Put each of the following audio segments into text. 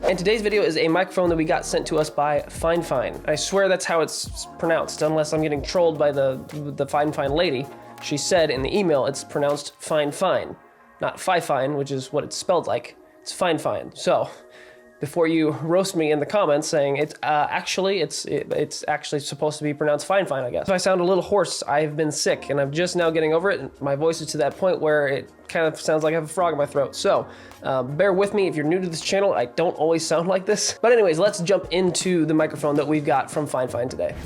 And today's video is a microphone that we got sent to us by FIFINE. I swear that's how it's pronounced, unless I'm getting trolled by the FIFINE lady. She said in the email it's pronounced FIFINE, not FIFINE, which is what it's spelled like. It's FIFINE. So before you roast me in the comments saying it's actually supposed to be pronounced FIFINE, I guess. If I sound a little hoarse, I've been sick and I'm just now getting over it. My voice is to that point where it kind of sounds like I have a frog in my throat. So bear with me if you're new to this channel. I don't always sound like this. But anyways, let's jump into the microphone that we've got from FIFINE today.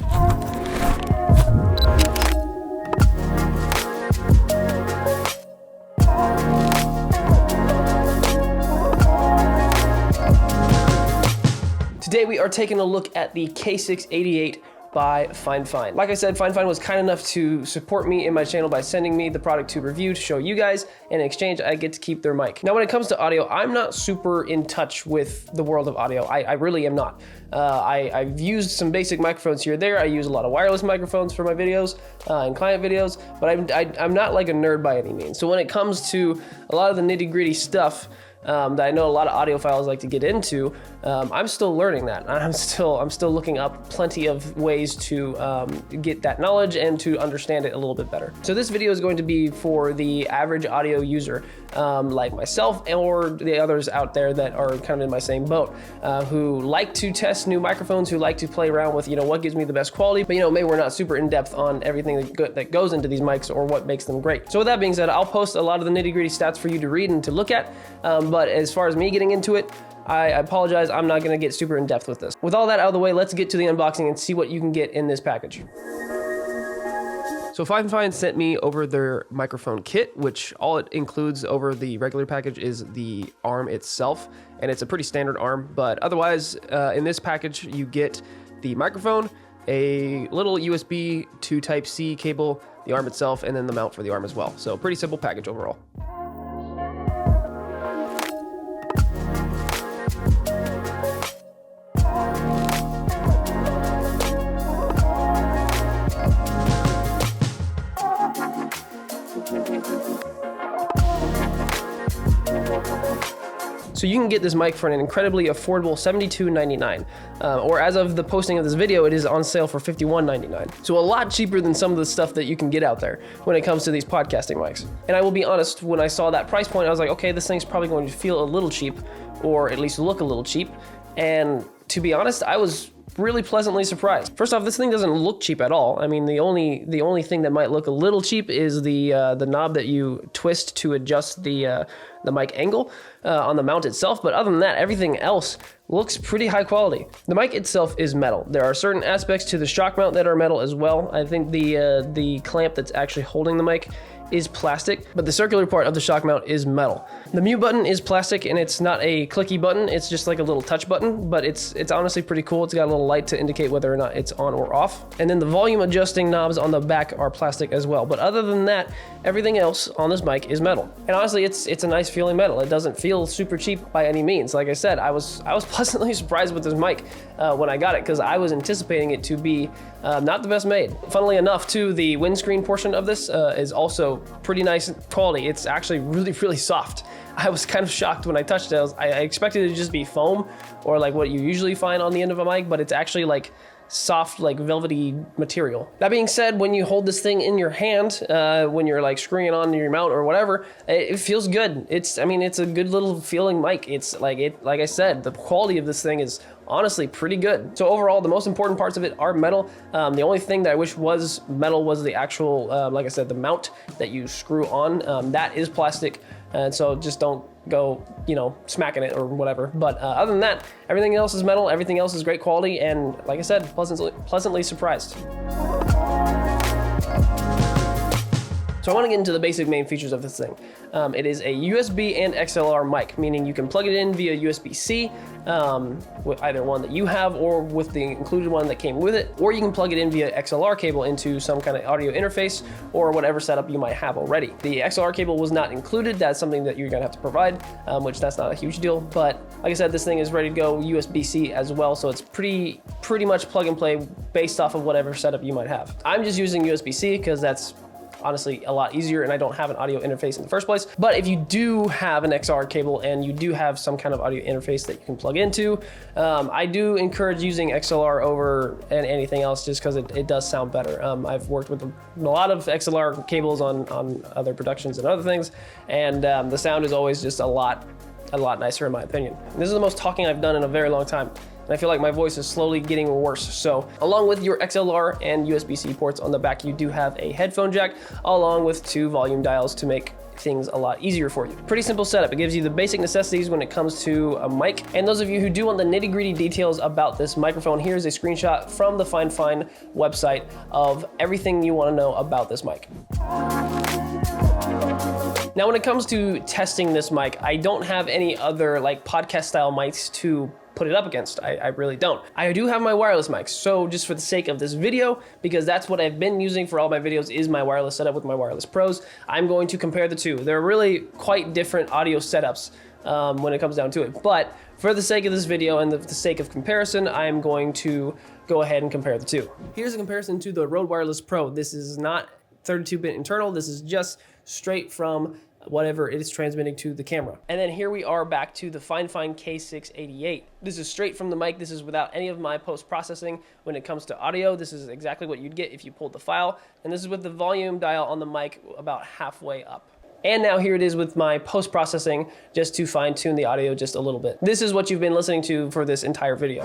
Today we are taking a look at the K688 by FIFINE. Like I said, FIFINE was kind enough to support me in my channel by sending me the product to review to show you guys. In exchange, I get to keep their mic. Now, when it comes to audio, I'm not super in touch with the world of audio. I really am not. I've used some basic microphones here or there. I use a lot of wireless microphones for my videos and client videos, but I'm not like a nerd by any means. So when it comes to a lot of the nitty-gritty stuff, that I know a lot of audiophiles like to get into, I'm still learning that. I'm still looking up plenty of ways to get that knowledge and to understand it a little bit better. So this video is going to be for the average audio user, like myself or the others out there that are kind of in my same boat, who like to test new microphones, who like to play around with, what gives me the best quality, but maybe we're not super in depth on everything that goes into these mics or what makes them great. So with that being said, I'll post a lot of the nitty-gritty stats for you to read and to look at. But as far as me getting into it, I apologize, I'm not gonna get super in depth with this. With all that out of the way, let's get to the unboxing and see what you can get in this package. So FIFINE sent me over their microphone kit, which all it includes over the regular package is the arm itself, and it's a pretty standard arm, but otherwise, in this package, you get the microphone, a little USB to Type-C cable, the arm itself, and then the mount for the arm as well. So pretty simple package overall. So you can get this mic for an incredibly affordable $72.99, or as of the posting of this video, it is on sale for $51.99. So a lot cheaper than some of the stuff that you can get out there when it comes to these podcasting mics. And I will be honest, when I saw that price point, I was like, okay, this thing's probably going to feel a little cheap, or at least look a little cheap. And to be honest, I was really pleasantly surprised. First off, this thing doesn't look cheap at all. I mean, the only thing that might look a little cheap is the knob that you twist to adjust the mic angle on the mount itself. But other than that, everything else looks pretty high quality. The mic itself is metal. There are certain aspects to the shock mount that are metal as well. I think the clamp that's actually holding the mic is plastic, but the circular part of the shock mount is metal. The mute button is plastic, and it's not a clicky button, it's just like a little touch button, but it's honestly pretty cool. It's got a little light to indicate whether or not it's on or off. And then the volume adjusting knobs on the back are plastic as well. But other than that, everything else on this mic is metal. And honestly, it's a nice feeling metal. It doesn't feel super cheap by any means. Like I said, I was pleasantly surprised with this mic when I got it, because I was anticipating it to be not the best made. Funnily enough, too, the windscreen portion of this is also pretty nice quality. It's actually really soft. I was kind of shocked when I touched it. I expected it to just be foam or like what you usually find on the end of a mic, but it's actually like soft, like velvety material. That being said, when you hold this thing in your hand, when you're like screwing it on your mount or whatever, it feels good. It's a good little feeling mic. It's like I said, the quality of this thing is honestly pretty good. So overall, the most important parts of it are metal. The only thing that I wish was metal was the actual, like I said, the mount that you screw on. That is plastic, and so just don't go, smacking it or whatever. But other than that, everything else is metal, everything else is great quality, and like I said, pleasantly surprised. So I want to get into the basic main features of this thing. It is a USB and XLR mic, meaning you can plug it in via USB-C, with either one that you have or with the included one that came with it, or you can plug it in via XLR cable into some kind of audio interface or whatever setup you might have already. The XLR cable was not included. That's something that you're gonna have to provide, which that's not a huge deal. But like I said, this thing is ready to go USB-C as well, so it's pretty much plug and play based off of whatever setup you might have. I'm just using USB-C because that's honestly a lot easier, and I don't have an audio interface in the first place. But if you do have an XLR cable and you do have some kind of audio interface that you can plug into, I do encourage using XLR over anything else, just because it does sound better. I've worked with a lot of XLR cables on other productions and other things, and the sound is always just a lot nicer in my opinion. This is the most talking I've done in a very long time, and I feel like my voice is slowly getting worse. So along with your XLR and USB-C ports on the back, you do have a headphone jack along with 2 volume dials to make things a lot easier for you. Pretty simple setup. It gives you the basic necessities when it comes to a mic. And those of you who do want the nitty-gritty details about this microphone, here's a screenshot from the FIFINE website of everything you want to know about this mic. Now, when it comes to testing this mic, I don't have any other like podcast style mics to put it up against. I really don't. I do have my wireless mics, so just for the sake of this video, because that's what I've been using for all my videos, is my wireless setup with my wireless pros, I'm going to compare the two. They're really quite different audio setups when it comes down to it, but for the sake of this video and the sake of comparison, I'm going to go ahead and compare the two. Here's a comparison to the Rode Wireless Pro. This is not 32-bit internal, this is just straight from whatever it is transmitting to the camera. And then here we are back to the FIFINE K688. This is straight from the mic. This is without any of my post-processing when it comes to audio. This is exactly what you'd get if you pulled the file. And this is with the volume dial on the mic about halfway up. And now here it is with my post-processing, just to fine-tune the audio just a little bit. This is what you've been listening to for this entire video.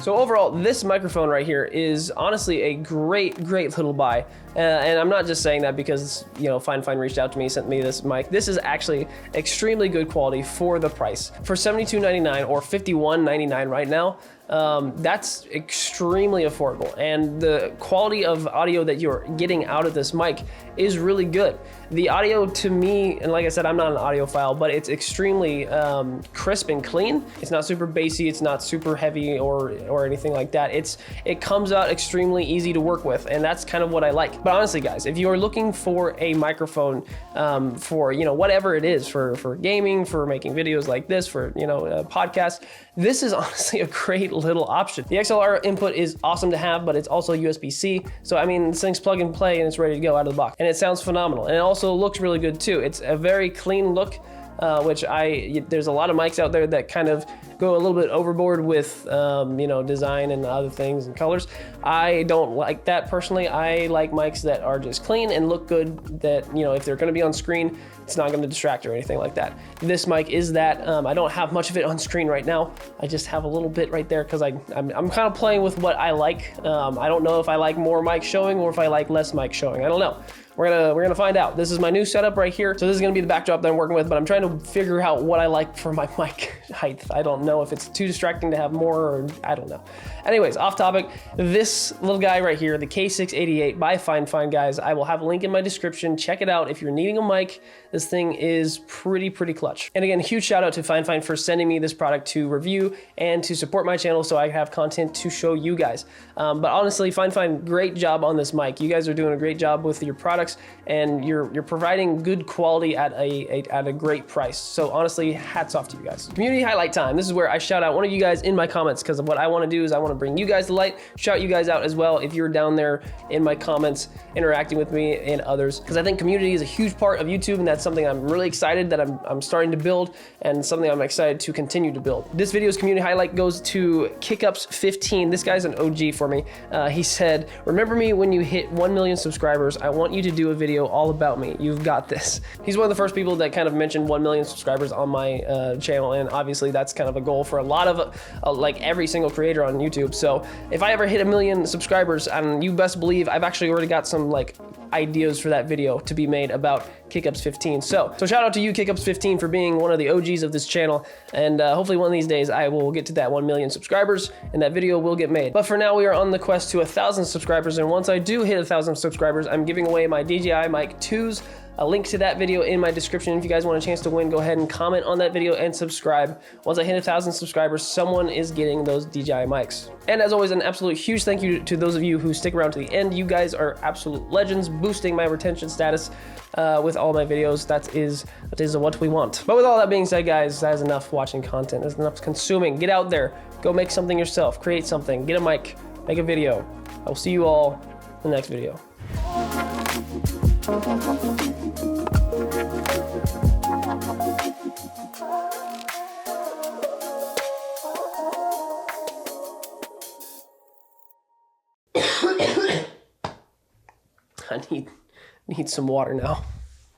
So overall, this microphone right here is honestly a great little buy. And I'm not just saying that because, you know, FIFINE reached out to me, sent me this mic. This is actually extremely good quality for the price. For $72.99 or $51.99 right now, that's extremely affordable. And the quality of audio that you're getting out of this mic is really good. The audio to me, and like I said, I'm not an audiophile, but it's extremely crisp and clean. It's not super bassy, it's not super heavy or anything like that. It comes out extremely easy to work with, and that's kind of what I like. But honestly, guys, if you are looking for a microphone for, you know, whatever it is, for gaming, for making videos like this, for, you know, a podcast, this is honestly a great little option. The XLR input is awesome to have, but it's also USB-C. So, I mean, this thing's plug and play and it's ready to go out of the box. And it sounds phenomenal. And it also looks really good too. It's a very clean look, which there's a lot of mics out there that kind of go a little bit overboard with, you know, design and other things and colors. I don't like that personally. I like mics that are just clean and look good, that, you know, if they're gonna be on screen, it's not gonna distract or anything like that. This mic is that. I don't have much of it on screen right now. I just have a little bit right there because I'm kind of playing with what I like. I don't know if I like more mic showing or if I like less mic showing. I don't know. We're gonna find out. This is my new setup right here. So this is gonna be the backdrop that I'm working with, but I'm trying to figure out what I like for my mic height. I don't know if it's too distracting to have more, or I don't know. Anyways, off topic, this little guy right here, the K688 by FIFINE, guys. I will have a link in my description. Check it out if you're needing a mic. This thing is pretty clutch. And again, huge shout out to FIFINE for sending me this product to review and to support my channel so I have content to show you guys. But honestly, FIFINE, great job on this mic. You guys are doing a great job with your products, and you're providing good quality at a great price. So honestly, hats off to you guys. Community highlight time. This is where I shout out one of you guys in my comments, because what I want to do is I want to bring you guys to light, shout you guys out as well if you're down there in my comments interacting with me and others, because I think community is a huge part of YouTube, and that's something I'm really excited that I'm starting to build, and something I'm excited to continue to build. This video's community highlight goes to Kickups15. This guy's an OG for me. He said, "Remember me when you hit 1 million subscribers. I want you to do a video all about me. You've got this." He's one of the first people that kind of mentioned 1 million subscribers on my channel, and obviously that's kind of a goal for a lot of like every single creator on YouTube. So if I ever hit 1 million subscribers, and you best believe I've actually already got some like ideas for that video to be made about Kickups15. So shout out to you, Kickups15, for being one of the OGs of this channel, and hopefully one of these days I will get to that 1 million subscribers and that video will get made. But for now, we are on the quest to 1,000 subscribers, and once I do hit 1,000 subscribers, I'm giving away my DJI Mic 2s. A link to that video in my description. If you guys want a chance to win, go ahead and comment on that video and subscribe. Once I hit 1,000 subscribers, someone is getting those DJI mics. And as always, an absolute huge thank you to those of you who stick around to the end. You guys are absolute legends, boosting my retention status with all my videos. That is what we want. But with all that being said, guys, that is enough watching content. That's enough consuming. Get out there, go make something yourself, create something, get a mic, make a video. I will see you all in the next video. I need some water now.